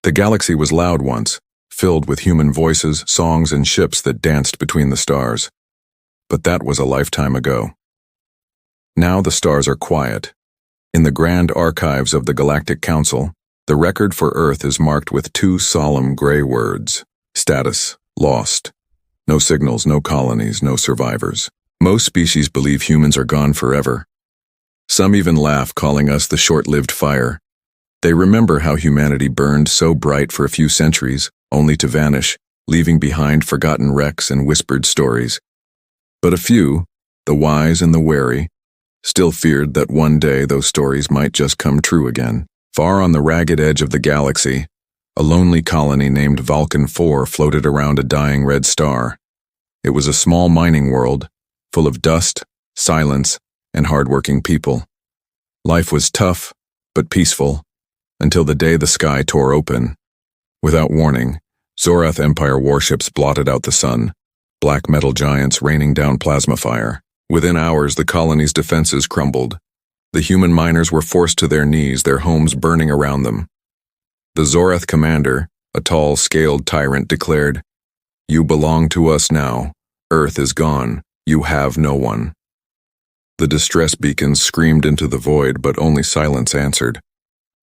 The galaxy was loud once, filled with human voices, songs, and ships that danced between the stars. But that was a lifetime ago. Now the stars are quiet. In the grand archives of the Galactic Council, the record for Earth is marked with two solemn gray words: status, lost. No signals, no colonies, no survivors. Most species believe humans are gone forever. Some even laugh, calling us the short-lived fire. They remember how humanity burned so bright for a few centuries, only to vanish, leaving behind forgotten wrecks and whispered stories. But a few, the wise and the wary, still feared that one day those stories might just come true again. Far on the ragged edge of the galaxy, a lonely colony named Vulcan 4 floated around a dying red star. It was a small mining world, full of dust, silence, and hard-working people. Life was tough, but peaceful, until the day the sky tore open. Without warning, Zorath Empire warships blotted out the sun, black metal giants raining down plasma fire. Within hours, the colony's defenses crumbled. The human miners were forced to their knees, their homes burning around them. The Zorath commander, a tall, scaled tyrant, declared, "You belong to us now. Earth is gone. You have no one." The distress beacons screamed into the void, but only silence answered.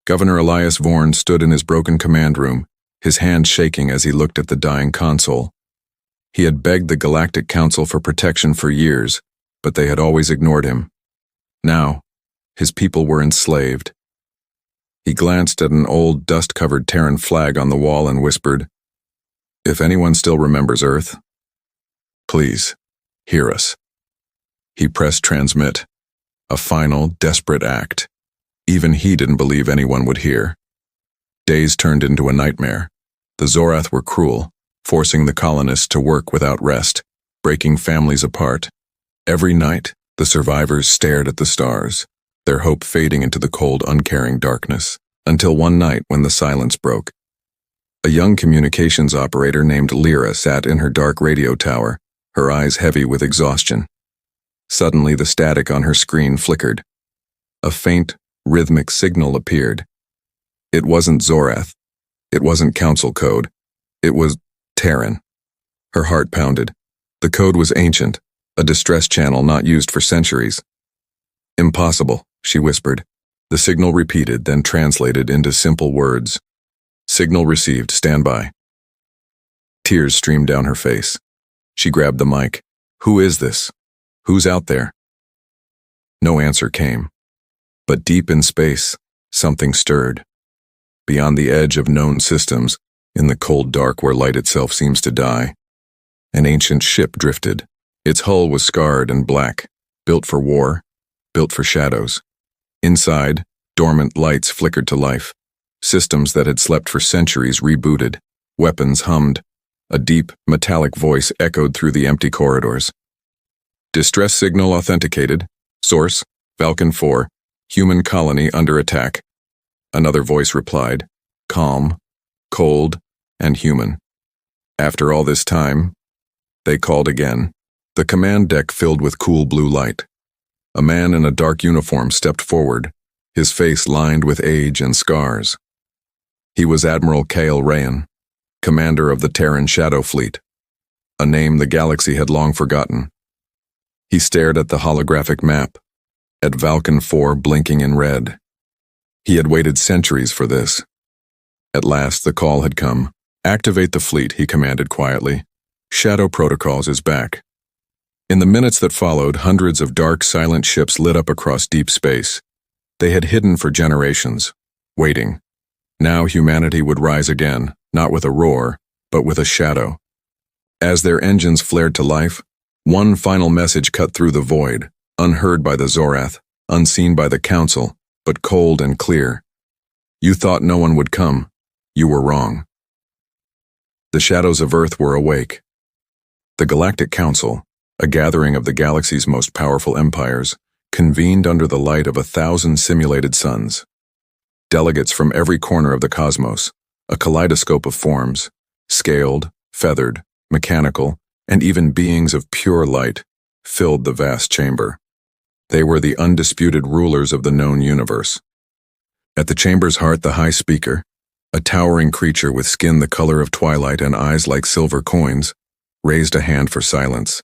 Governor Elias Vorn stood in his broken command room, his hand shaking as he looked at the dying console. He had begged the Galactic Council for protection for years, but they had always ignored him. Now, his people were enslaved. He glanced at an old, dust-covered Terran flag on the wall and whispered, "If anyone still remembers Earth, please, hear us." He pressed transmit, a final, desperate act. Even he didn't believe anyone would hear. Days turned into a nightmare. The Zorath were cruel, forcing the colonists to work without rest, breaking families apart. Every night, the survivors stared at the stars, their hope fading into the cold, uncaring darkness, until one night when the silence broke. A young communications operator named Lyra sat in her dark radio tower, her eyes heavy with exhaustion. Suddenly, the static on her screen flickered. A faint, rhythmic signal appeared. It wasn't Zorath. It wasn't Council code. It was Terran. Her heart pounded. The code was ancient, a distress channel not used for centuries. "Impossible," she whispered. The signal repeated, then translated into simple words. "Signal received, stand by." Tears streamed down her face. She grabbed the mic. "Who is this? Who's out there?" No answer came. But deep in space, something stirred. Beyond the edge of known systems, in the cold dark where light itself seems to die, an ancient ship drifted. Its hull was scarred and black, built for war, built for shadows. Inside, dormant lights flickered to life. Systems that had slept for centuries rebooted. Weapons hummed. A deep, metallic voice echoed through the empty corridors. "Distress signal authenticated. Source, Vulcan 4. Human colony under attack." Another voice replied, calm, cold, and human. After all this time, they called again. The command deck filled with cool blue light. A man in a dark uniform stepped forward, his face lined with age and scars. He was Admiral Kael Rayan, commander of the Terran Shadow Fleet, a name the galaxy had long forgotten. He stared at the holographic map, at Vulcan 4 blinking in red. He had waited centuries for this. At last, the call had come. "Activate the fleet," he commanded quietly. "Shadow Protocols is back." In the minutes that followed, hundreds of dark, silent ships lit up across deep space. They had hidden for generations, waiting. Now humanity would rise again, not with a roar, but with a shadow. As their engines flared to life, one final message cut through the void, unheard by the Zorath, unseen by the Council, but cold and clear. "You thought no one would come. You were wrong." The shadows of Earth were awake. The Galactic Council, a gathering of the galaxy's most powerful empires, convened under the light of 1,000 simulated suns. Delegates from every corner of the cosmos, a kaleidoscope of forms, scaled, feathered, mechanical, and even beings of pure light, filled the vast chamber. They were the undisputed rulers of the known universe. At the chamber's heart, the High Speaker, A towering creature with skin the color of twilight and eyes like silver coins raised a hand for silence.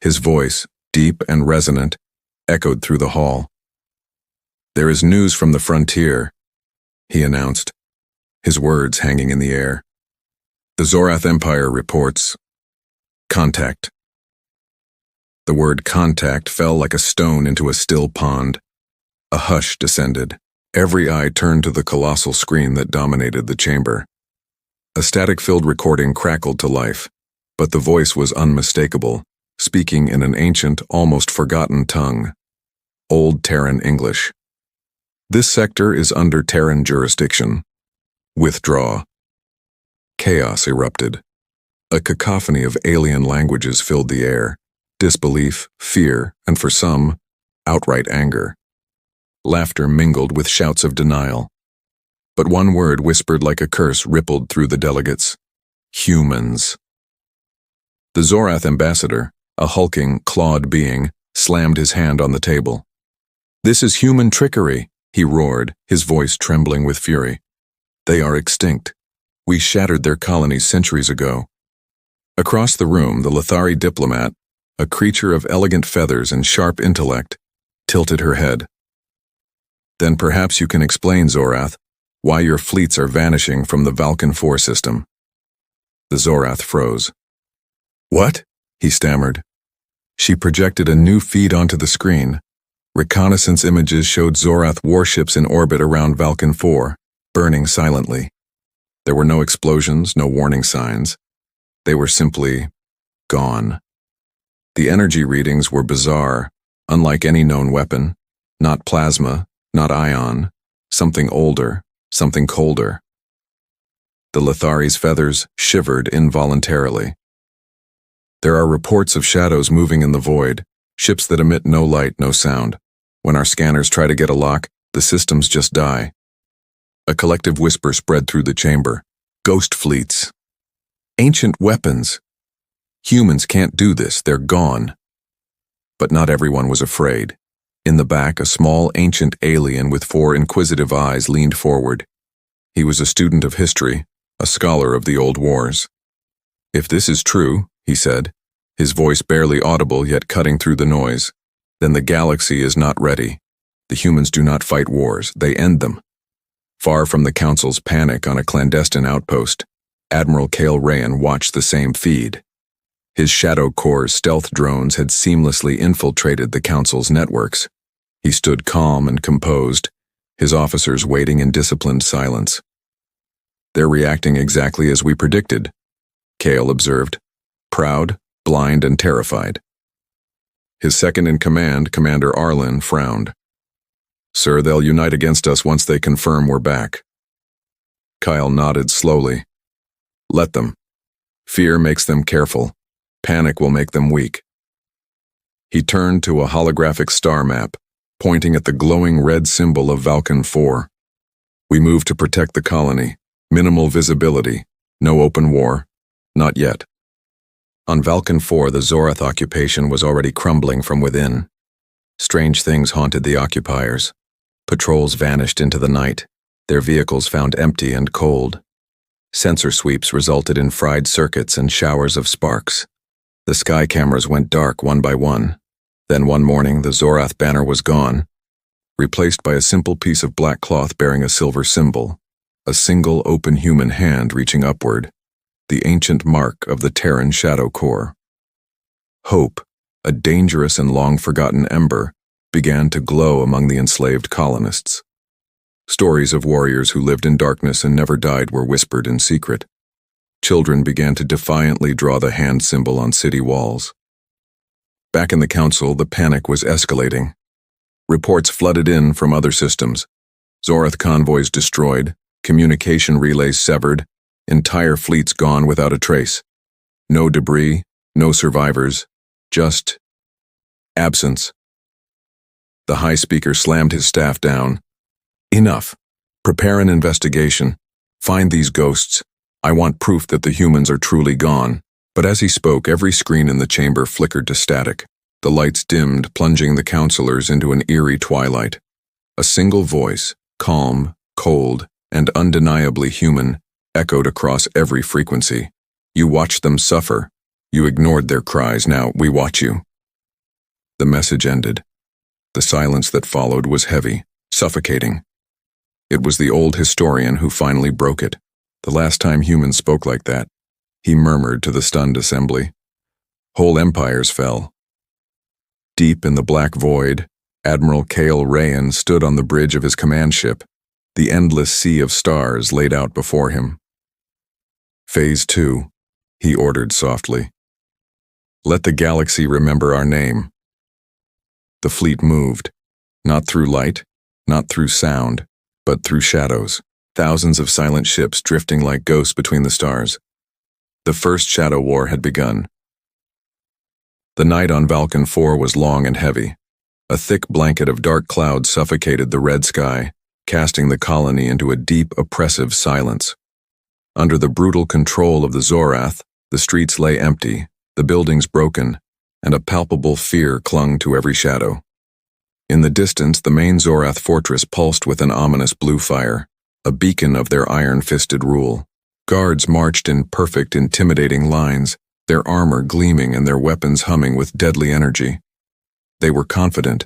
His voice, deep and resonant, echoed through the hall. "There is news from the frontier," he announced, his words hanging in the air. "The Zorath Empire reports contact." The word contact fell like a stone into a still pond. A hush descended. Every eye turned to the colossal screen that dominated the chamber. A static-filled recording crackled to life, but the voice was unmistakable, speaking in an ancient, almost forgotten tongue. Old Terran English. "This sector is under Terran jurisdiction. Withdraw." Chaos erupted. A cacophony of alien languages filled the air. Disbelief, fear, and for some, outright anger. Laughter mingled with shouts of denial. But one word whispered like a curse rippled through the delegates. Humans. The Zorath ambassador, a hulking, clawed being, slammed his hand on the table. "This is human trickery," he roared, his voice trembling with fury. "They are extinct. We shattered their colonies centuries ago." Across the room, the Lithari diplomat, a creature of elegant feathers and sharp intellect, tilted her head. "Then perhaps you can explain, Zorath, why your fleets are vanishing from the Vulcan 4 system." The Zorath froze. "What?" he stammered. She projected a new feed onto the screen. Reconnaissance images showed Zorath warships in orbit around Vulcan 4, burning silently. There were no explosions, no warning signs. They were simply gone. The energy readings were bizarre, unlike any known weapon. Not plasma, not ion, something older, something colder. The Lithari's feathers shivered involuntarily. "There are reports of shadows moving in the void, ships that emit no light, no sound. When our scanners try to get a lock, the systems just die." A collective whisper spread through the chamber. "Ghost fleets. Ancient weapons. Humans can't do this, they're gone." But not everyone was afraid. In the back, a small, ancient alien with 4 inquisitive eyes leaned forward. He was a student of history, a scholar of the old wars. "If this is true," he said, his voice barely audible yet cutting through the noise, "then the galaxy is not ready. The humans do not fight wars, they end them." Far from the Council's panic on a clandestine outpost, Admiral Kael Rayan watched the same feed. His Shadow Corps' stealth drones had seamlessly infiltrated the Council's networks. He stood calm and composed, his officers waiting in disciplined silence. "They're reacting exactly as we predicted," Kael observed, proud, blind, and terrified. His second-in-command, Commander Arlen, frowned. "Sir, they'll unite against us once they confirm we're back." Kyle nodded slowly. "Let them. Fear makes them careful. Panic will make them weak." He turned to a holographic star map, pointing at the glowing red symbol of Vulcan 4. "We move to protect the colony. Minimal visibility. No open war. Not yet." On Vulcan 4, the Zorath occupation was already crumbling from within. Strange things haunted the occupiers. Patrols vanished into the night, their vehicles found empty and cold. Sensor sweeps resulted in fried circuits and showers of sparks. The sky cameras went dark one by one. Then one morning, the Zorath banner was gone, replaced by a simple piece of black cloth bearing a silver symbol, a single open human hand reaching upward, the ancient mark of the Terran Shadow Corps. Hope, a dangerous and long-forgotten ember, began to glow among the enslaved colonists. Stories of warriors who lived in darkness and never died were whispered in secret. Children began to defiantly draw the hand symbol on city walls. Back in the Council, the panic was escalating. Reports flooded in from other systems. Zorath convoys destroyed, communication relays severed, entire fleets gone without a trace. No debris, no survivors, just absence. The High Speaker slammed his staff down. "Enough. Prepare an investigation. Find these ghosts. I want proof that the humans are truly gone." But as he spoke, every screen in the chamber flickered to static. The lights dimmed, plunging the counselors into an eerie twilight. A single voice, calm, cold, and undeniably human, echoed across every frequency. You watched them suffer. You ignored their cries. Now we watch you. The message ended. The silence that followed was heavy, suffocating. It was the old historian who finally broke it. The last time humans spoke like that, he murmured to the stunned assembly. Whole empires fell. Deep in the black void, Admiral Kael Rayan stood on the bridge of his command ship, the endless sea of stars laid out before him. Phase 2, he ordered softly. Let the galaxy remember our name. The fleet moved, not through light, not through sound, but through shadows, thousands of silent ships drifting like ghosts between the stars. The first shadow war had begun. The night on Vulcan 4 was long and heavy. A thick blanket of dark clouds suffocated the red sky, casting the colony into a deep, oppressive silence. Under the brutal control of the Zorath, the streets lay empty, the buildings broken, and a palpable fear clung to every shadow. In the distance, the main Zorath fortress pulsed with an ominous blue fire, a beacon of their iron-fisted rule. Guards marched in perfect, intimidating lines, their armor gleaming and their weapons humming with deadly energy. They were confident.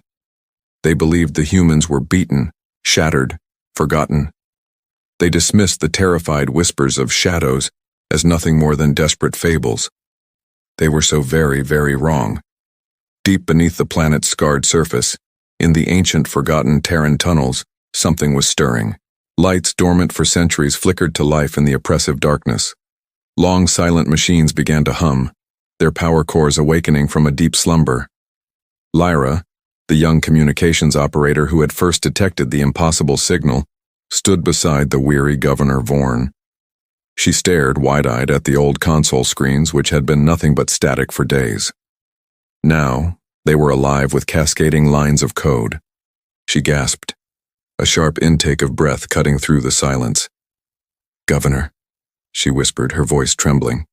They believed the humans were beaten, shattered, forgotten. They dismissed the terrified whispers of shadows as nothing more than desperate fables. They were so very, very wrong. Deep beneath the planet's scarred surface, in the ancient forgotten Terran tunnels, something was stirring. Lights dormant for centuries flickered to life in the oppressive darkness. Long silent machines began to hum, their power cores awakening from a deep slumber. Lyra, the young communications operator who had first detected the impossible signal, stood beside the weary Governor Vorn. She stared wide-eyed at the old console screens which had been nothing but static for days. Now, they were alive with cascading lines of code. She gasped, a sharp intake of breath cutting through the silence. "Governor," she whispered, her voice trembling.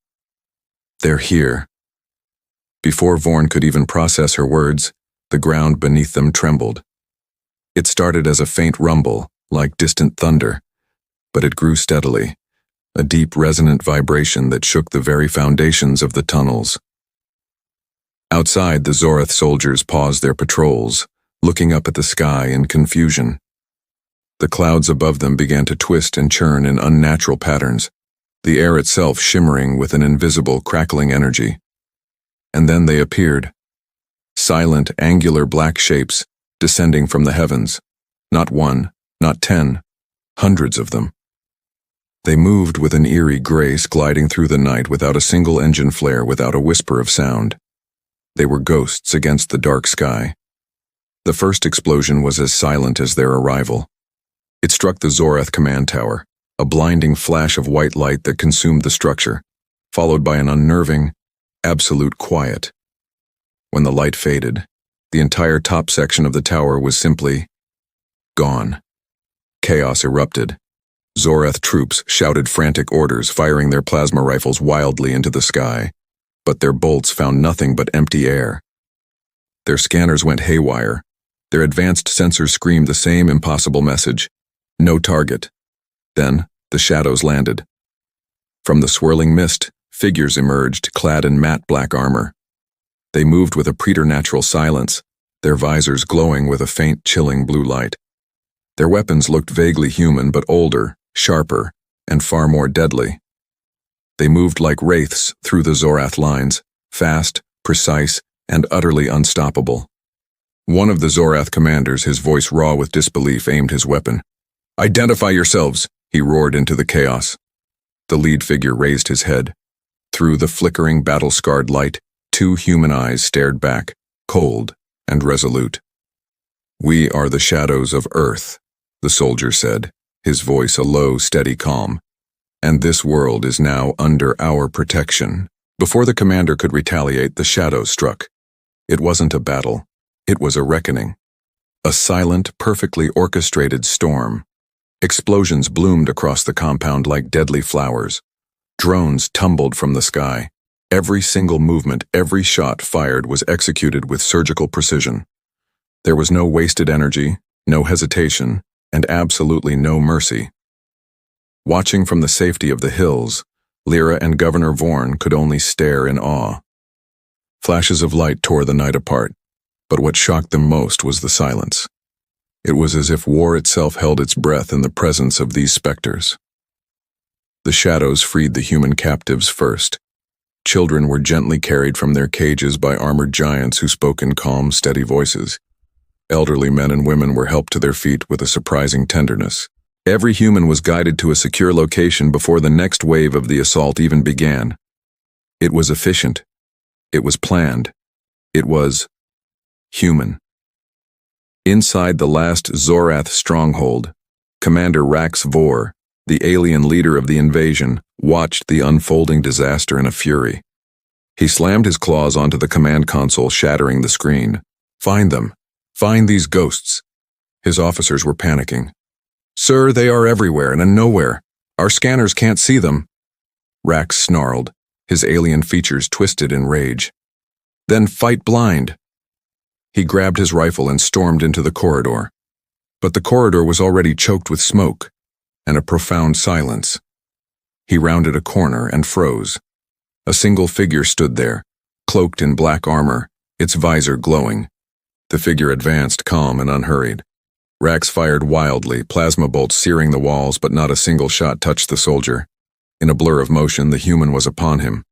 "They're here." Before Vorn could even process her words, the ground beneath them trembled. It started as a faint rumble, like distant thunder, but it grew steadily, a deep resonant vibration that shook the very foundations of the tunnels. Outside, the Zorath soldiers paused their patrols, looking up at the sky in confusion. The clouds above them began to twist and churn in unnatural patterns, the air itself shimmering with an invisible, crackling energy. And then they appeared. Silent, angular black shapes, descending from the heavens. Not one, not 10, hundreds of them. They moved with an eerie grace, gliding through the night without a single engine flare, without a whisper of sound. They were ghosts against the dark sky. The first explosion was as silent as their arrival. It struck the Zorath command tower, a blinding flash of white light that consumed the structure, followed by an unnerving, absolute quiet. When the light faded, the entire top section of the tower was simply gone. Chaos erupted. Zorath troops shouted frantic orders, firing their plasma rifles wildly into the sky, but their bolts found nothing but empty air. Their scanners went haywire. Their advanced sensors screamed the same impossible message: no target. Then, the shadows landed. From the swirling mist, figures emerged, clad in matte black armor. They moved with a preternatural silence, their visors glowing with a faint, chilling blue light. Their weapons looked vaguely human, but older, sharper, and far more deadly. They moved like wraiths through the Zorath lines, fast, precise, and utterly unstoppable. One of the Zorath commanders, his voice raw with disbelief, aimed his weapon. "Identify yourselves!" he roared into the chaos. The lead figure raised his head. Through the flickering, battle-scarred light, two human eyes stared back, cold and resolute. "We are the shadows of Earth," the soldier said, his voice a low, steady calm. "And this world is now under our protection." Before the commander could retaliate, the shadows struck. It wasn't a battle. It was a reckoning. A silent, perfectly orchestrated storm. Explosions bloomed across the compound like deadly flowers. Drones tumbled from the sky. Every single movement, every shot fired was executed with surgical precision. There was no wasted energy, no hesitation, and absolutely no mercy. Watching from the safety of the hills, Lyra and Governor Vorn could only stare in awe. Flashes of light tore the night apart, but what shocked them most was the silence. It was as if war itself held its breath in the presence of these specters. The shadows freed the human captives first. Children were gently carried from their cages by armored giants who spoke in calm, steady voices. Elderly men and women were helped to their feet with a surprising tenderness. Every human was guided to a secure location before the next wave of the assault even began. It was efficient. It was planned. It was human. Inside the last Zorath stronghold, Commander Rax Vor, the alien leader of the invasion, watched the unfolding disaster in a fury. He slammed his claws onto the command console, shattering the screen. "Find them. Find these ghosts." His officers were panicking. "Sir, they are everywhere and nowhere. Our scanners can't see them." Rax snarled, his alien features twisted in rage. "Then fight blind." He grabbed his rifle and stormed into the corridor. But the corridor was already choked with smoke and a profound silence. He rounded a corner and froze. A single figure stood there, cloaked in black armor, its visor glowing. The figure advanced, calm and unhurried. Rax fired wildly, plasma bolts searing the walls, but not a single shot touched the soldier. In a blur of motion, the human was upon him.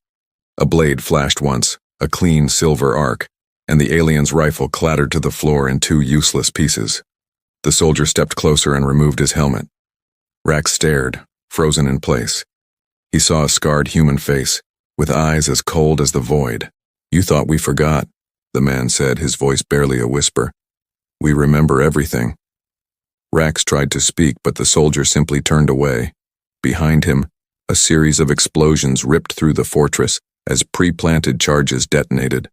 A blade flashed once, a clean silver arc, and the alien's rifle clattered to the floor in two useless pieces. The soldier stepped closer and removed his helmet. Rax stared, frozen in place. He saw a scarred human face, with eyes as cold as the void. "You thought we forgot," the man said, his voice barely a whisper. "We remember everything." Rax tried to speak, but the soldier simply turned away. Behind him, a series of explosions ripped through the fortress as pre-planted charges detonated.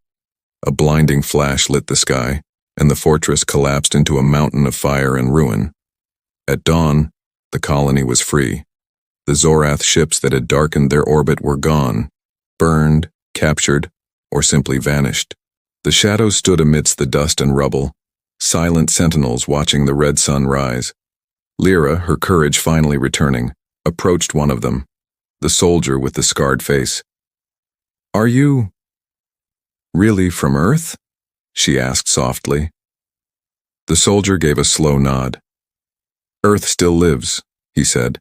A blinding flash lit the sky, and the fortress collapsed into a mountain of fire and ruin. At dawn, the colony was free. The Zorath ships that had darkened their orbit were gone, burned, captured, or simply vanished. The shadows stood amidst the dust and rubble, silent sentinels watching the red sun rise. Lyra, her courage finally returning, approached one of them, the soldier with the scarred face. "Are you really from Earth?" she asked softly. The soldier gave a slow nod. "Earth still lives," he said,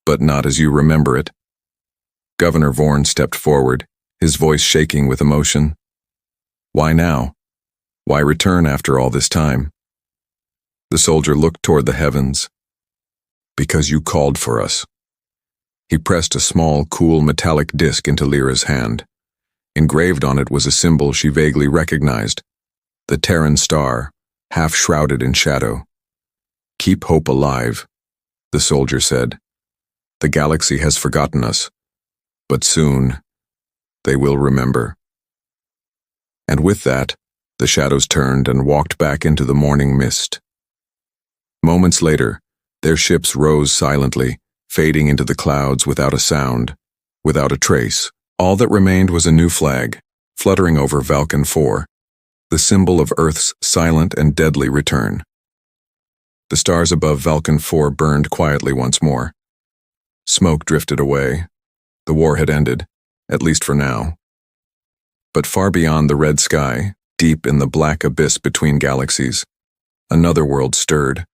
"but not as you remember it." Governor Vorn stepped forward, his voice shaking with emotion. "Why now? Why return after all this time?" The soldier looked toward the heavens. "Because you called for us." He pressed a small, cool metallic disc into Lyra's hand. Engraved on it was a symbol she vaguely recognized, the Terran star, half shrouded in shadow. "Keep hope alive," the soldier said. "The galaxy has forgotten us, but soon they will remember." And with that, the shadows turned and walked back into the morning mist. Moments later, their ships rose silently, fading into the clouds without a sound, without a trace. All that remained was a new flag, fluttering over Vulcan 4, the symbol of Earth's silent and deadly return. The stars above Vulcan 4 burned quietly once more. Smoke drifted away. The war had ended, at least for now. But far beyond the red sky, deep in the black abyss between galaxies, another world stirred.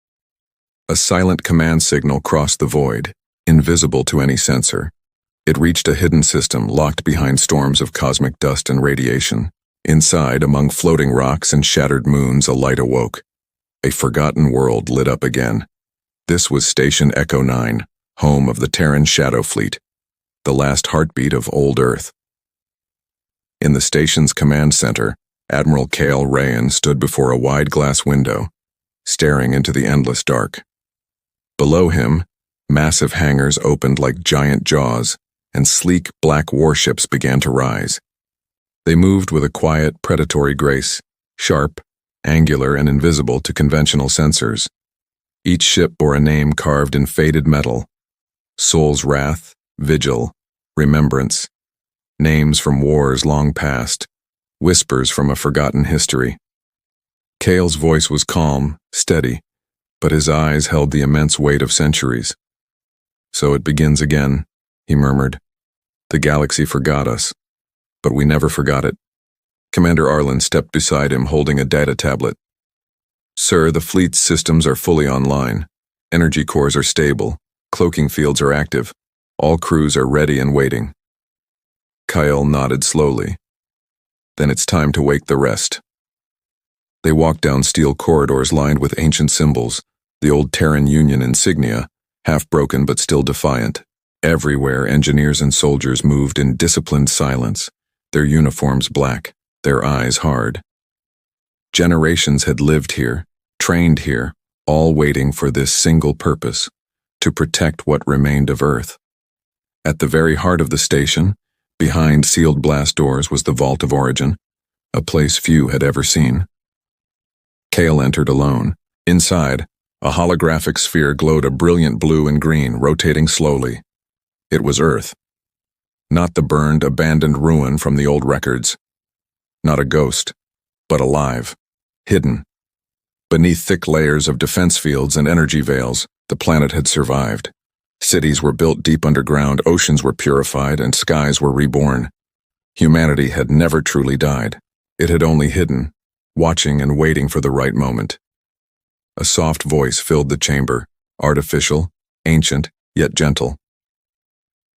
A silent command signal crossed the void, invisible to any sensor. It reached a hidden system locked behind storms of cosmic dust and radiation. Inside, among floating rocks and shattered moons, a light awoke. A forgotten world lit up again. This was Station Echo 9, home of the Terran Shadow Fleet, the last heartbeat of old Earth. In the station's command center, Admiral Kael Rayan stood before a wide glass window, staring into the endless dark. Below him, massive hangars opened like giant jaws, and sleek black warships began to rise. They moved with a quiet, predatory grace, sharp, angular, and invisible to conventional sensors. Each ship bore a name carved in faded metal: Soul's Wrath, Vigil, Remembrance. Names from wars long past, whispers from a forgotten history. Kael's voice was calm, steady, but his eyes held the immense weight of centuries. So it begins again, he murmured. The galaxy forgot us, but we never forgot it. Commander Arlen stepped beside him, holding a data tablet. Sir, the fleet's systems are fully online. Energy cores are stable. Cloaking fields are active. All crews are ready and waiting. Kael nodded slowly. Then it's time to wake the rest. They walked down steel corridors lined with ancient symbols, the old Terran Union insignia, half broken but still defiant. Everywhere, engineers and soldiers moved in disciplined silence, their uniforms black, their eyes hard. Generations had lived here, trained here, all waiting for this single purpose, to protect what remained of Earth. At the very heart of the station, behind sealed blast doors, was the Vault of Origin, a place few had ever seen. Kael entered alone. Inside, a holographic sphere glowed a brilliant blue and green, rotating slowly. It was Earth. Not the burned, abandoned ruin from the old records. Not a ghost, but alive, hidden. Beneath thick layers of defense fields and energy veils, the planet had survived. Cities were built deep underground, oceans were purified, and skies were reborn. Humanity had never truly died. It had only hidden, watching and waiting for the right moment. A soft voice filled the chamber, artificial, ancient, yet gentle.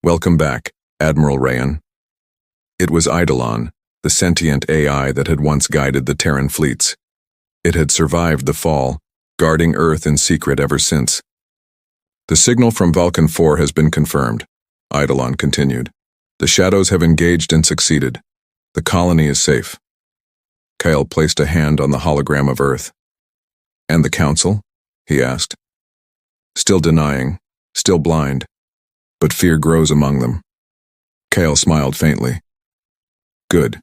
Welcome back, Admiral Rayan. It was Eidolon, the sentient AI that had once guided the Terran fleets. It had survived the fall, guarding Earth in secret ever since. The signal from Vulcan 4 has been confirmed, Eidolon continued. The shadows have engaged and succeeded. The colony is safe. Kael placed a hand on the hologram of Earth. And the Council? He asked. Still denying, still blind, but fear grows among them. Kael smiled faintly. Good.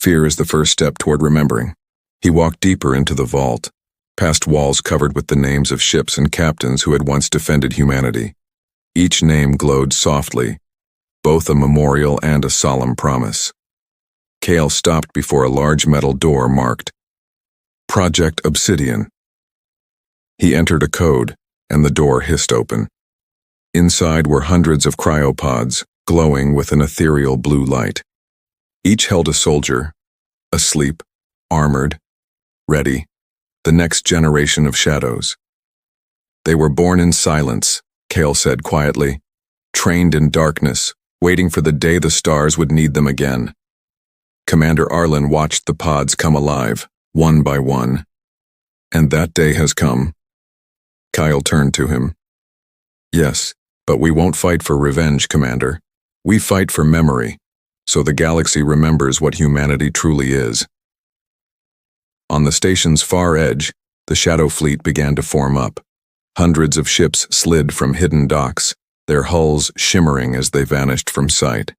Fear is the first step toward remembering. He walked deeper into the vault, past walls covered with the names of ships and captains who had once defended humanity. Each name glowed softly, both a memorial and a solemn promise. Kael stopped before a large metal door marked Project Obsidian. He entered a code, and the door hissed open. Inside were hundreds of cryopods, glowing with an ethereal blue light. Each held a soldier, asleep, armored, ready, the next generation of shadows. They were born in silence, Kael said quietly, trained in darkness, waiting for the day the stars would need them again. Commander Arlen watched the pods come alive, one by one. And that day has come. Kael turned to him. Yes, but we won't fight for revenge, Commander. We fight for memory, so the galaxy remembers what humanity truly is. On the station's far edge, the Shadow Fleet began to form up. Hundreds of ships slid from hidden docks, their hulls shimmering as they vanished from sight.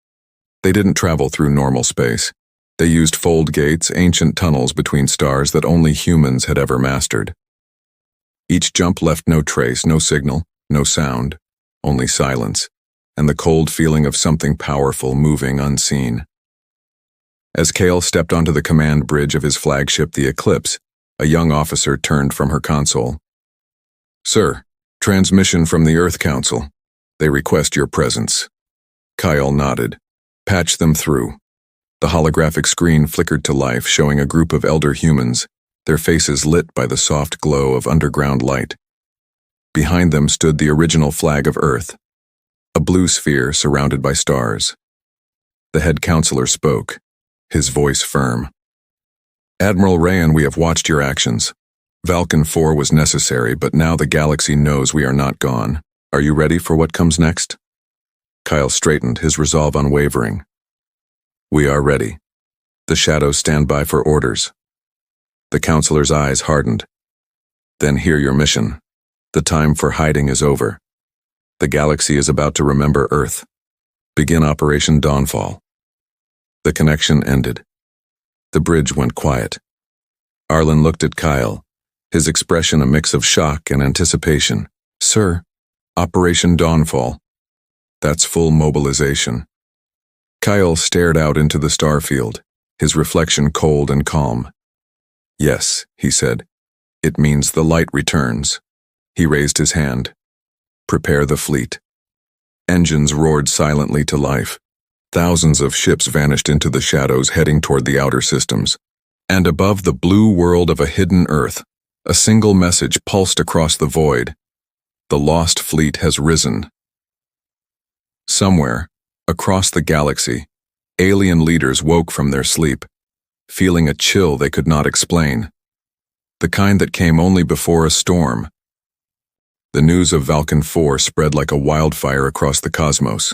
They didn't travel through normal space. They used fold gates, ancient tunnels between stars that only humans had ever mastered. Each jump left no trace, no signal, no sound, only silence, and the cold feeling of something powerful moving unseen. As Kael stepped onto the command bridge of his flagship, the Eclipse, a young officer turned from her console. Sir, transmission from the Earth Council. They request your presence. Kael nodded. Patch them through. The holographic screen flickered to life, showing a group of elder humans, their faces lit by the soft glow of underground light. Behind them stood the original flag of Earth, a blue sphere surrounded by stars. The head counselor spoke, his voice firm. Admiral Rayan, we have watched your actions. Vulcan 4 was necessary, but now the galaxy knows we are not gone. Are you ready for what comes next? Kael straightened, his resolve unwavering. We are ready. The shadows stand by for orders. The counselor's eyes hardened. Then hear your mission. The time for hiding is over. The galaxy is about to remember Earth. Begin Operation Dawnfall. The connection ended. The bridge went quiet. Arlen looked at Kael, his expression a mix of shock and anticipation. Sir, Operation Dawnfall. That's full mobilization. Kael stared out into the starfield, his reflection cold and calm. Yes, he said. It means the light returns. He raised his hand. Prepare the fleet. Engines roared silently to life. Thousands of ships vanished into the shadows heading toward the outer systems. And above the blue world of a hidden Earth, a single message pulsed across the void. The lost fleet has risen. Somewhere, across the galaxy, alien leaders woke from their sleep, feeling a chill they could not explain. The kind that came only before a storm. The news of Vulcan 4 spread like a wildfire across the cosmos.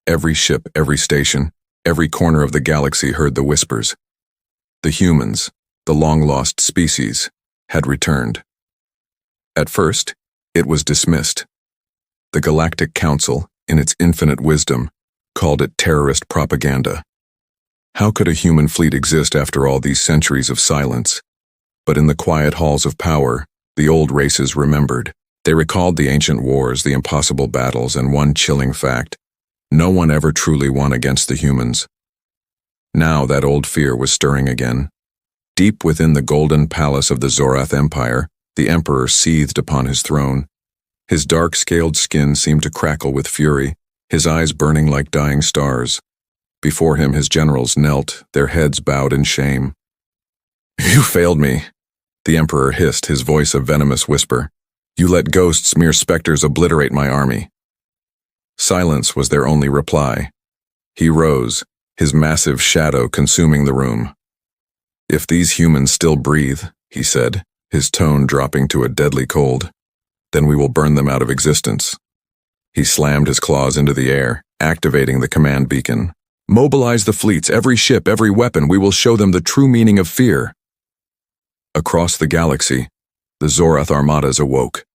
Every ship, every station, every corner of the galaxy heard the whispers. The humans, the long-lost species, had returned. At first, it was dismissed. The Galactic Council, in its infinite wisdom, called it terrorist propaganda. How could a human fleet exist after all these centuries of silence? But in the quiet halls of power, the old races remembered. They recalled the ancient wars, the impossible battles, and one chilling fact: no one ever truly won against the humans. Now that old fear was stirring again. Deep within the golden palace of the Zorath Empire, the Emperor seethed upon his throne. His dark-scaled skin seemed to crackle with fury, his eyes burning like dying stars. Before him his generals knelt, their heads bowed in shame. "You failed me," the Emperor hissed, his voice a venomous whisper. "You let ghosts, mere specters, obliterate my army." Silence was their only reply. He rose, his massive shadow consuming the room. "If these humans still breathe," he said, his tone dropping to a deadly cold, "then we will burn them out of existence." He slammed his claws into the air, activating the command beacon. "Mobilize the fleets, every ship, every weapon. We will show them the true meaning of fear." Across the galaxy, the Zorath armadas awoke.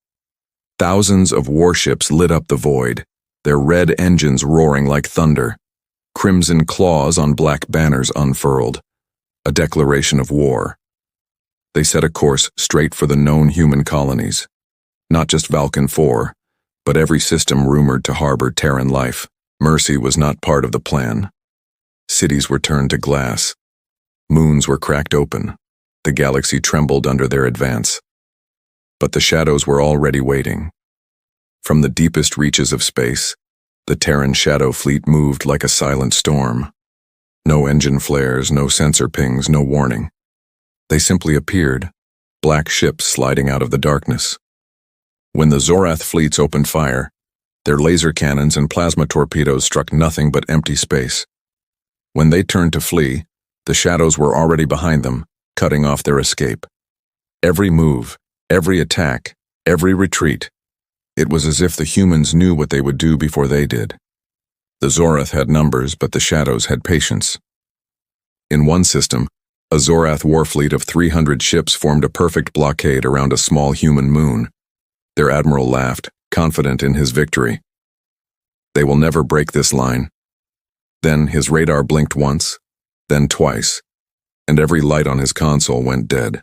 Thousands of warships lit up the void, their red engines roaring like thunder. Crimson claws on black banners unfurled, a declaration of war. They set a course straight for the known human colonies. Not just Vulcan 4, but every system rumored to harbor Terran life. Mercy was not part of the plan. Cities were turned to glass. Moons were cracked open. The galaxy trembled under their advance. But the shadows were already waiting. From the deepest reaches of space, the Terran shadow fleet moved like a silent storm. No engine flares, no sensor pings, no warning. They simply appeared, black ships sliding out of the darkness. When the Zorath fleets opened fire, their laser cannons and plasma torpedoes struck nothing but empty space. When they turned to flee, the shadows were already behind them, cutting off their escape. Every move, every attack, every retreat. It was as if the humans knew what they would do before they did. The Zorath had numbers, but the shadows had patience. In one system, a Zorath warfleet of 300 ships formed a perfect blockade around a small human moon. Their admiral laughed, confident in his victory. "They will never break this line." Then his radar blinked once, then twice, and every light on his console went dead.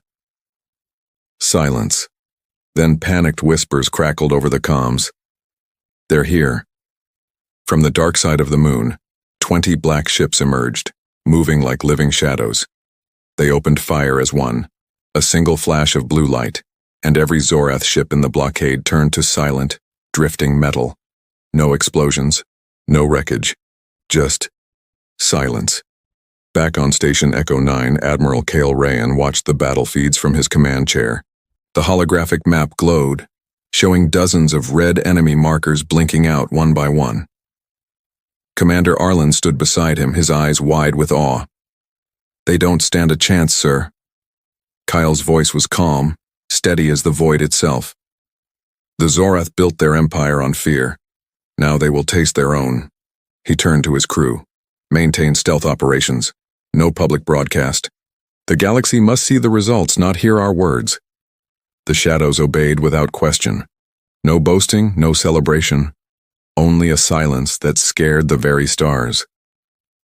Silence. Then panicked whispers crackled over the comms. "They're here." From the dark side of the moon, 20 black ships emerged, moving like living shadows. They opened fire as one, a single flash of blue light, and every Zorath ship in the blockade turned to silent, drifting metal. No explosions, no wreckage, just silence. Back on Station Echo 9, Admiral Kael Rayan watched the battle feeds from his command chair. The holographic map glowed, showing dozens of red enemy markers blinking out one by one. Commander Arlen stood beside him, his eyes wide with awe. "They don't stand a chance, sir." Kyle's voice was calm, steady as the void itself. "The Zorath built their empire on fear. Now they will taste their own." He turned to his crew. "Maintain stealth operations. No public broadcast. The galaxy must see the results, not hear our words." The shadows obeyed without question. No boasting, no celebration. Only a silence that scared the very stars.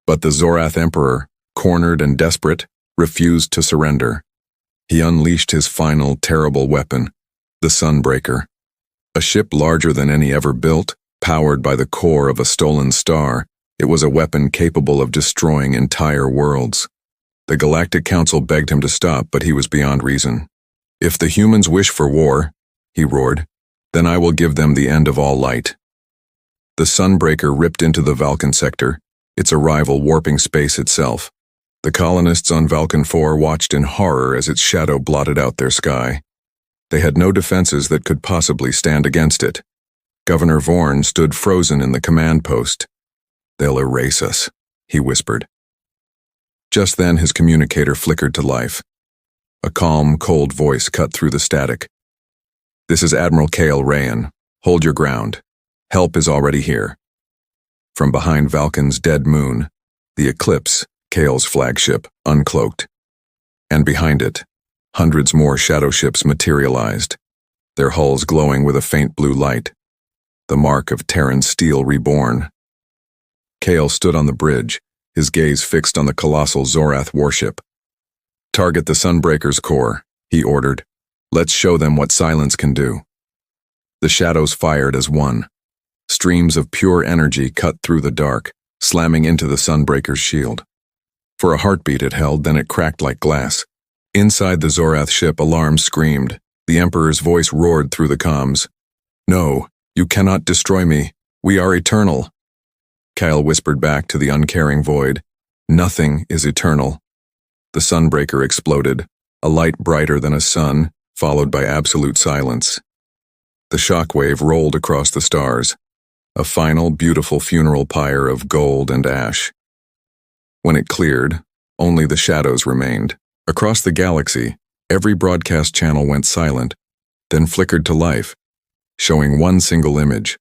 But the Zorath Emperor, cornered and desperate, refused to surrender. He unleashed his final terrible weapon, the Sunbreaker. A ship larger than any ever built, powered by the core of a stolen star, it was a weapon capable of destroying entire worlds. The Galactic Council begged him to stop, but he was beyond reason. "If the humans wish for war," he roared, "then I will give them the end of all light." The Sunbreaker ripped into the Vulcan sector, its arrival warping space itself. The colonists on Vulcan 4 watched in horror as its shadow blotted out their sky. They had no defenses that could possibly stand against it. Governor Vorn stood frozen in the command post. "They'll erase us," he whispered. Just then his communicator flickered to life. A calm, cold voice cut through the static. "This is Admiral Kael Rayan. Hold your ground. Help is already here." From behind Vulcan's dead moon, the Eclipse, Kael's flagship, uncloaked. And behind it, hundreds more shadow ships materialized, their hulls glowing with a faint blue light, the mark of Terran steel reborn. Kael stood on the bridge, his gaze fixed on the colossal Zorath warship. "Target the Sunbreaker's core," he ordered. "Let's show them what silence can do." The shadows fired as one. Streams of pure energy cut through the dark, slamming into the Sunbreaker's shield. For a heartbeat it held, then it cracked like glass. Inside the Zorath ship, alarm screamed. The Emperor's voice roared through the comms. "No, you cannot destroy me. We are eternal." Kael whispered back to the uncaring void. "Nothing is eternal." The Sunbreaker exploded, a light brighter than a sun, followed by absolute silence. The shockwave rolled across the stars, a final, beautiful funeral pyre of gold and ash. When it cleared, only the shadows remained. Across the galaxy, every broadcast channel went silent, then flickered to life, showing one single image,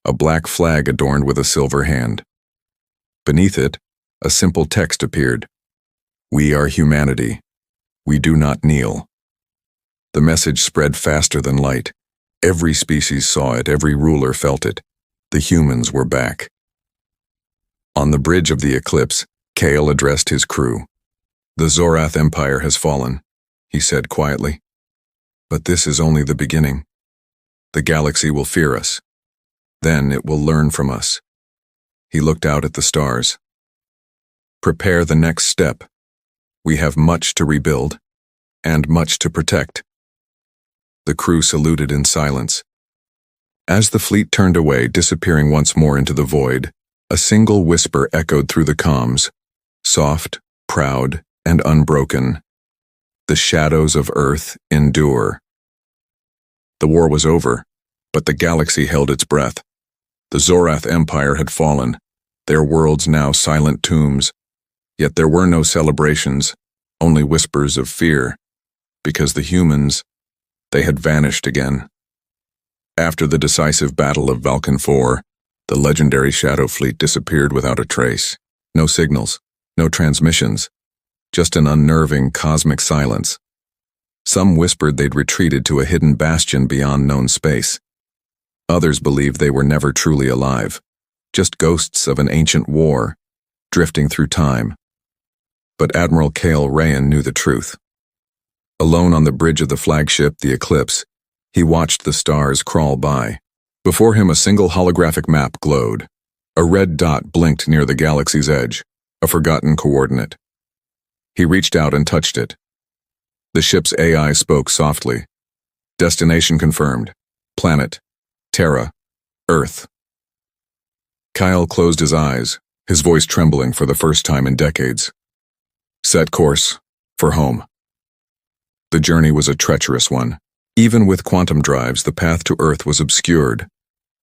a black flag adorned with a silver hand. Beneath it, a simple text appeared. "We are humanity. We do not kneel." The message spread faster than light. Every species saw it, every ruler felt it. The humans were back. On the bridge of the Eclipse, Kael addressed his crew. "The Zorath Empire has fallen," he said quietly. "But this is only the beginning. The galaxy will fear us. Then it will learn from us." He looked out at the stars. "Prepare the next step. We have much to rebuild, and much to protect." The crew saluted in silence. As the fleet turned away, disappearing once more into the void, a single whisper echoed through the comms, soft, proud, and unbroken. "The shadows of Earth endure." The war was over, but the galaxy held its breath. The Zorath Empire had fallen, their worlds now silent tombs. Yet there were no celebrations, only whispers of fear, because the humans, they had vanished again. After the decisive battle of Vulcan 4, the legendary Shadow Fleet disappeared without a trace. No signals, no transmissions, just an unnerving cosmic silence. Some whispered they'd retreated to a hidden bastion beyond known space. Others believed they were never truly alive, just ghosts of an ancient war, drifting through time. But Admiral Kael Rayan knew the truth. Alone on the bridge of the flagship, the Eclipse, he watched the stars crawl by. Before him a single holographic map glowed. A red dot blinked near the galaxy's edge, a forgotten coordinate. He reached out and touched it. The ship's AI spoke softly. "Destination confirmed. Planet. Terra. Earth." Kael closed his eyes, his voice trembling for the first time in decades. "Set course. For home." The journey was a treacherous one. Even with quantum drives, the path to Earth was obscured,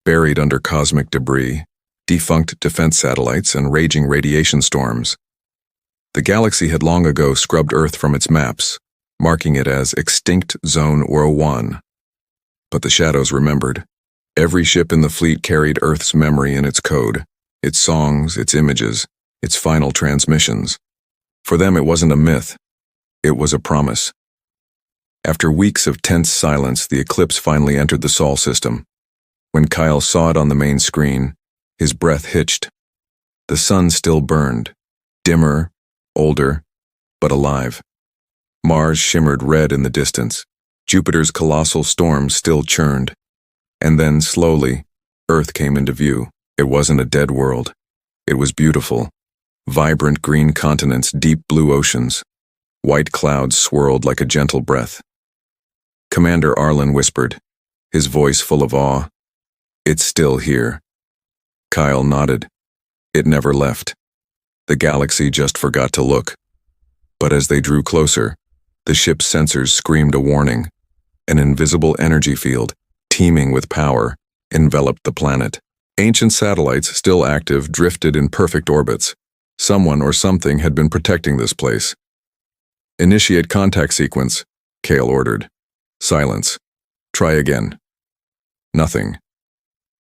buried under cosmic debris, defunct defense satellites, and raging radiation storms. The galaxy had long ago scrubbed Earth from its maps, marking it as Extinct Zone 01. But the shadows remembered. Every ship in the fleet carried Earth's memory in its code, its songs, its images, its final transmissions. For them it wasn't a myth, it was a promise. After weeks of tense silence, the Eclipse finally entered the Sol system. When Kael saw it on the main screen, his breath hitched. The sun still burned, dimmer, older, but alive. Mars shimmered red in the distance. Jupiter's colossal storms still churned. And then, slowly, Earth came into view. It wasn't a dead world. It was beautiful. Vibrant green continents, deep blue oceans. White clouds swirled like a gentle breath. Commander Arlen whispered, his voice full of awe, "It's still here." Kyle nodded. It never left. The galaxy just forgot to look. But as they drew closer, the ship's sensors screamed a warning. An invisible energy field, teeming with power, enveloped the planet. Ancient satellites, still active, drifted in perfect orbits. Someone or something had been protecting this place. Initiate contact sequence, Kael ordered. Silence. Try again. Nothing.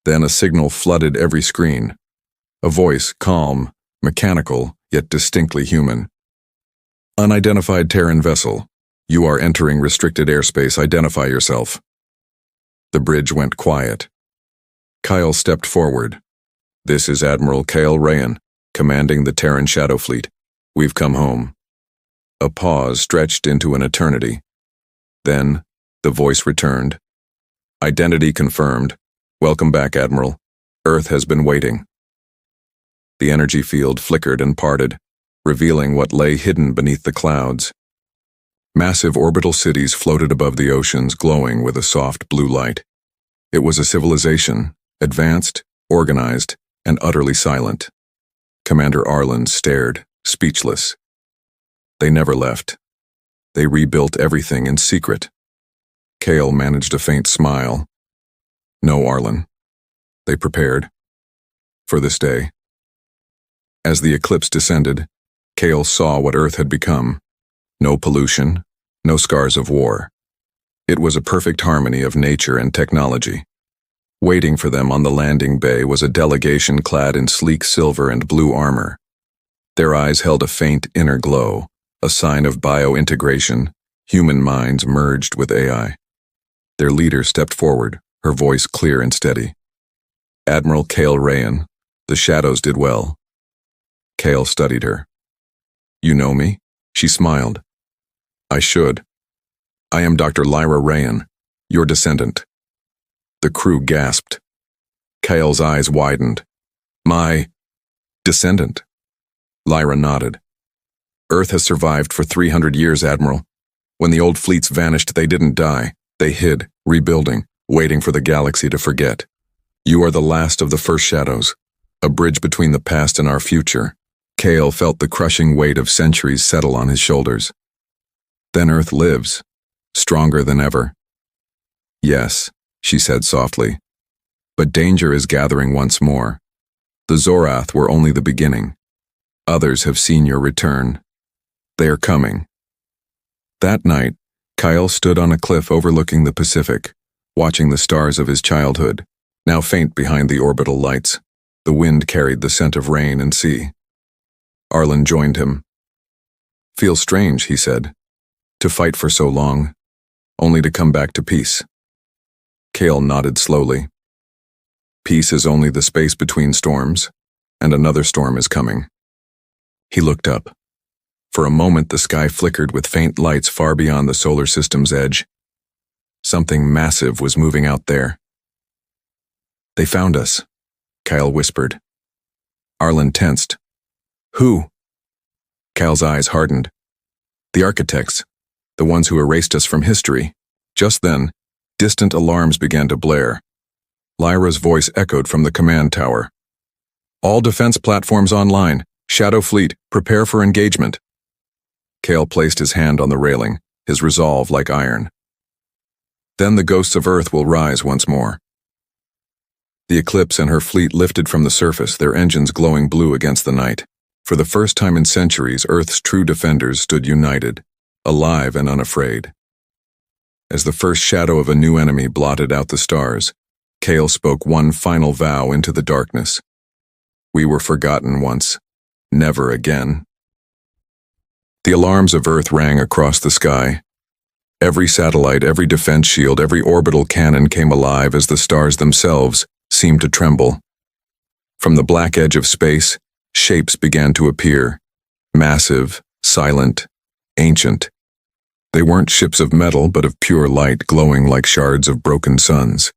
Then a signal flooded every screen. A voice, calm, mechanical, yet distinctly human. Unidentified Terran vessel. You are entering restricted airspace. Identify yourself. The bridge went quiet. Kyle stepped forward. This is Admiral Kael Rayan, commanding the Terran Shadow Fleet. We've come home. A pause stretched into an eternity. Then, the voice returned. Identity confirmed. Welcome back, Admiral. Earth has been waiting. The energy field flickered and parted, revealing what lay hidden beneath the clouds. Massive orbital cities floated above the oceans, glowing with a soft blue light. It was a civilization, advanced, organized, and utterly silent. Commander Arlen stared, speechless. They never left. They rebuilt everything in secret. Kael managed a faint smile. No, Arlen. They prepared. For this day. As the eclipse descended, Kael saw what Earth had become. No pollution, no scars of war. It was a perfect harmony of nature and technology. Waiting for them on the landing bay was a delegation clad in sleek silver and blue armor. Their eyes held a faint inner glow, a sign of bio-integration, human minds merged with AI. Their leader stepped forward, her voice clear and steady. Admiral Kael Rayan, the shadows did well. Kael studied her. You know me? She smiled. I should. I am Dr. Lyra Rayan, your descendant. The crew gasped. Kael's eyes widened. My descendant? Lyra nodded. Earth has survived for 300 years, Admiral. When the old fleets vanished, they didn't die. They hid, rebuilding, waiting for the galaxy to forget. You are the last of the first shadows, a bridge between the past and our future. Kael felt the crushing weight of centuries settle on his shoulders. Then Earth lives, stronger than ever. Yes, she said softly, but danger is gathering once more. The Zorath were only the beginning. Others have seen your return. They are coming. That night, Kael stood on a cliff overlooking the Pacific, watching the stars of his childhood, now faint behind the orbital lights. The wind carried the scent of rain and sea. Arlen joined him. Feels strange, he said, to fight for so long, only to come back to peace. Kael nodded slowly. Peace is only the space between storms, and another storm is coming. He looked up. For a moment the sky flickered with faint lights far beyond the solar system's edge. Something massive was moving out there. They found us, Kael whispered. Arlen tensed. Who? Kael's eyes hardened. The architects, the ones who erased us from history. Just then, distant alarms began to blare. Lyra's voice echoed from the command tower. All defense platforms online. Shadow Fleet, prepare for engagement. Kael placed his hand on the railing, his resolve like iron. Then the ghosts of Earth will rise once more. The Eclipse and her fleet lifted from the surface, their engines glowing blue against the night. For the first time in centuries, Earth's true defenders stood united, alive and unafraid. As the first shadow of a new enemy blotted out the stars, Kael spoke one final vow into the darkness. We were forgotten once, never again. The alarms of Earth rang across the sky. Every satellite, every defense shield, every orbital cannon came alive as the stars themselves seemed to tremble. From the black edge of space, shapes began to appear, massive, silent, ancient. They weren't ships of metal, but of pure light glowing like shards of broken suns.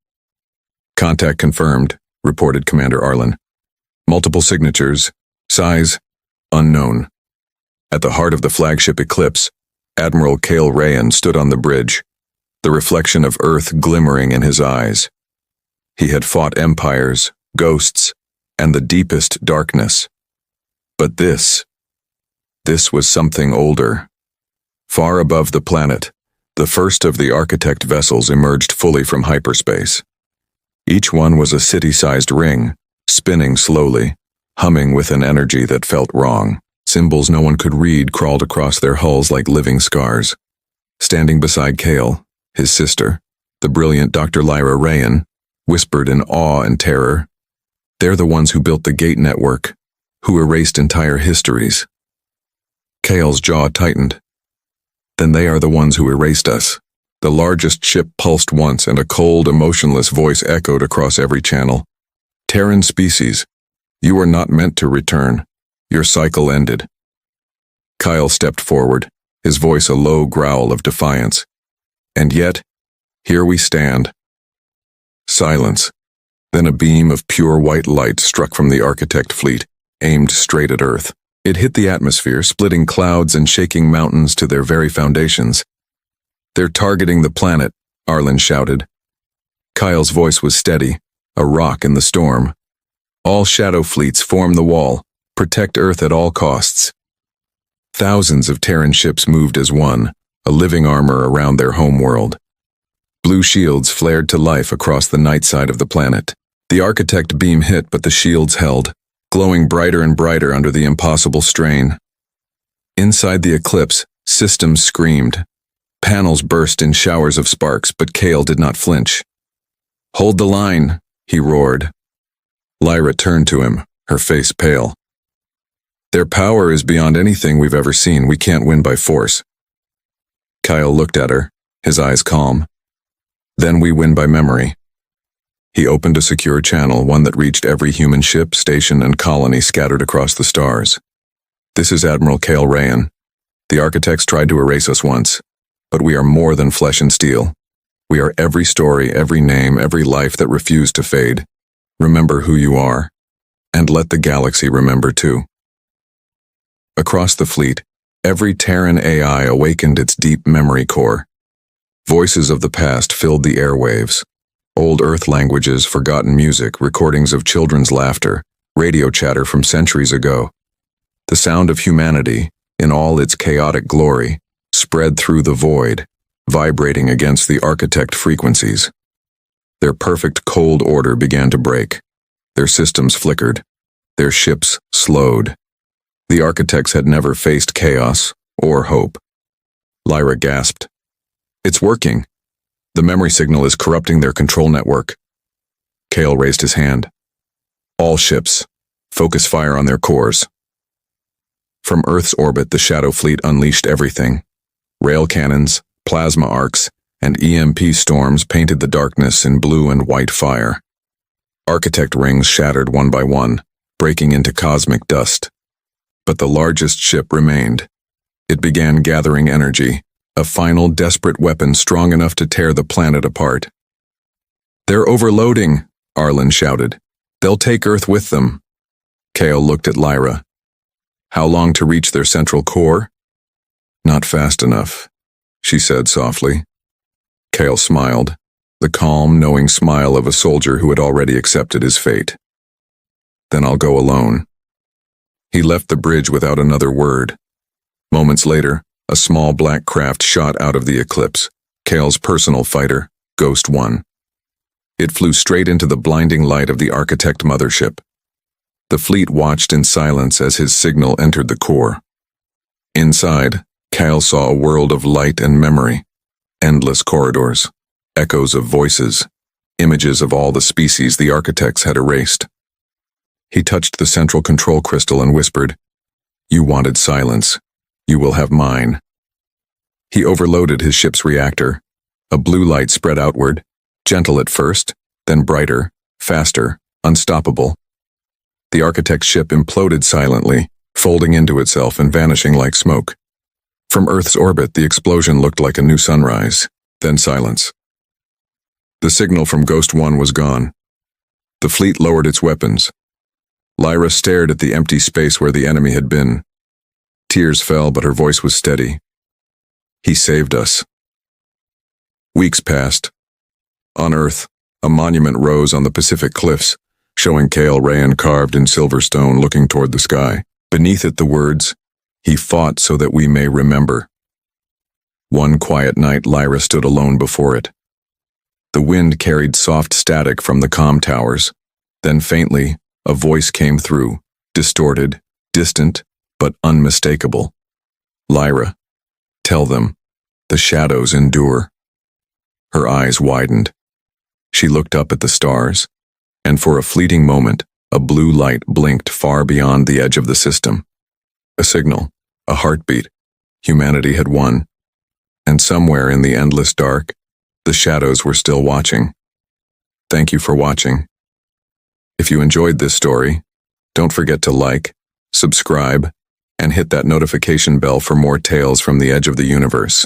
Contact confirmed, reported Commander Arlen. Multiple signatures, size, unknown. At the heart of the flagship Eclipse, Admiral Kael Rayan stood on the bridge, the reflection of Earth glimmering in his eyes. He had fought empires, ghosts, and the deepest darkness. But this was something older. Far above the planet, the first of the Architect vessels emerged fully from hyperspace. Each one was a city-sized ring, spinning slowly, humming with an energy that felt wrong. Symbols no one could read crawled across their hulls like living scars. Standing beside Kael, his sister, the brilliant Dr. Lyra Rayan, whispered in awe and terror, "They're the ones who built the gate network, who erased entire histories." Kael's jaw tightened. "Then they are the ones who erased us." The largest ship pulsed once, and a cold, emotionless voice echoed across every channel. "Terran species, you are not meant to return. Your cycle ended." Kael stepped forward, his voice a low growl of defiance. "And yet, here we stand." Silence. Then a beam of pure white light struck from the Architect fleet, aimed straight at Earth. It hit the atmosphere, splitting clouds and shaking mountains to their very foundations. "They're targeting the planet," Arlen shouted. Kael's voice was steady, a rock in the storm. "All shadow fleets form the wall. Protect Earth at all costs." Thousands of Terran ships moved as one, a living armor around their homeworld. Blue shields flared to life across the night side of the planet. The Architect beam hit, but the shields held, glowing brighter and brighter under the impossible strain. Inside the eclipse, systems screamed. Panels burst in showers of sparks, but Kael did not flinch. "Hold the line," he roared. Lyra turned to him, her face pale. "Their power is beyond anything we've ever seen. We can't win by force." Kael looked at her, his eyes calm. "Then we win by memory." He opened a secure channel, one that reached every human ship, station, and colony scattered across the stars. "This is Admiral Kael Rayan. The Architects tried to erase us once, but we are more than flesh and steel. We are every story, every name, every life that refused to fade. Remember who you are, and let the galaxy remember too." Across the fleet, every Terran AI awakened its deep memory core. Voices of the past filled the airwaves. Old Earth languages, forgotten music, recordings of children's laughter, radio chatter from centuries ago. The sound of humanity, in all its chaotic glory, spread through the void, vibrating against the Architect frequencies. Their perfect cold order began to break. Their systems flickered. Their ships slowed. The Architects had never faced chaos or hope. Lyra gasped. "It's working. The memory signal is corrupting their control network." Kael raised his hand. "All ships, focus fire on their cores." From Earth's orbit, the Shadow Fleet unleashed everything. Rail cannons, plasma arcs, and EMP storms painted the darkness in blue and white fire. Architect rings shattered one by one, breaking into cosmic dust. But the largest ship remained. It began gathering energy, a final desperate weapon strong enough to tear the planet apart. "They're overloading," Arlen shouted. "They'll take Earth with them." Kael looked at Lyra. "How long to reach their central core?" "Not fast enough," she said softly. Kael smiled, the calm, knowing smile of a soldier who had already accepted his fate. "Then I'll go alone." He left the bridge without another word. Moments later, a small black craft shot out of the eclipse, Kael's personal fighter, Ghost 1. It flew straight into the blinding light of the Architect mothership. The fleet watched in silence as his signal entered the core. Inside, Kael saw a world of light and memory, endless corridors, echoes of voices, images of all the species the Architects had erased. He touched the central control crystal and whispered, "You wanted silence. You will have mine." He overloaded his ship's reactor. A blue light spread outward, gentle at first, then brighter, faster, unstoppable. The Architect's ship imploded silently, folding into itself and vanishing like smoke. From Earth's orbit, the explosion looked like a new sunrise, then silence. The signal from Ghost 1 was gone. The fleet lowered its weapons. Lyra stared at the empty space where the enemy had been. Tears fell, but her voice was steady. "He saved us." Weeks passed. On Earth, a monument rose on the Pacific cliffs, showing Kael Rayan carved in silver stone looking toward the sky. Beneath it the words, "He fought so that we may remember." One quiet night Lyra stood alone before it. The wind carried soft static from the comm towers. Then faintly, a voice came through, distorted, distant, but unmistakable. "Lyra, tell them, the shadows endure." Her eyes widened. She looked up at the stars, and for a fleeting moment, a blue light blinked far beyond the edge of the system. A signal, a heartbeat. Humanity had won. And somewhere in the endless dark, the shadows were still watching. Thank you for watching. If you enjoyed this story, don't forget to like, subscribe, and hit that notification bell for more tales from the edge of the universe.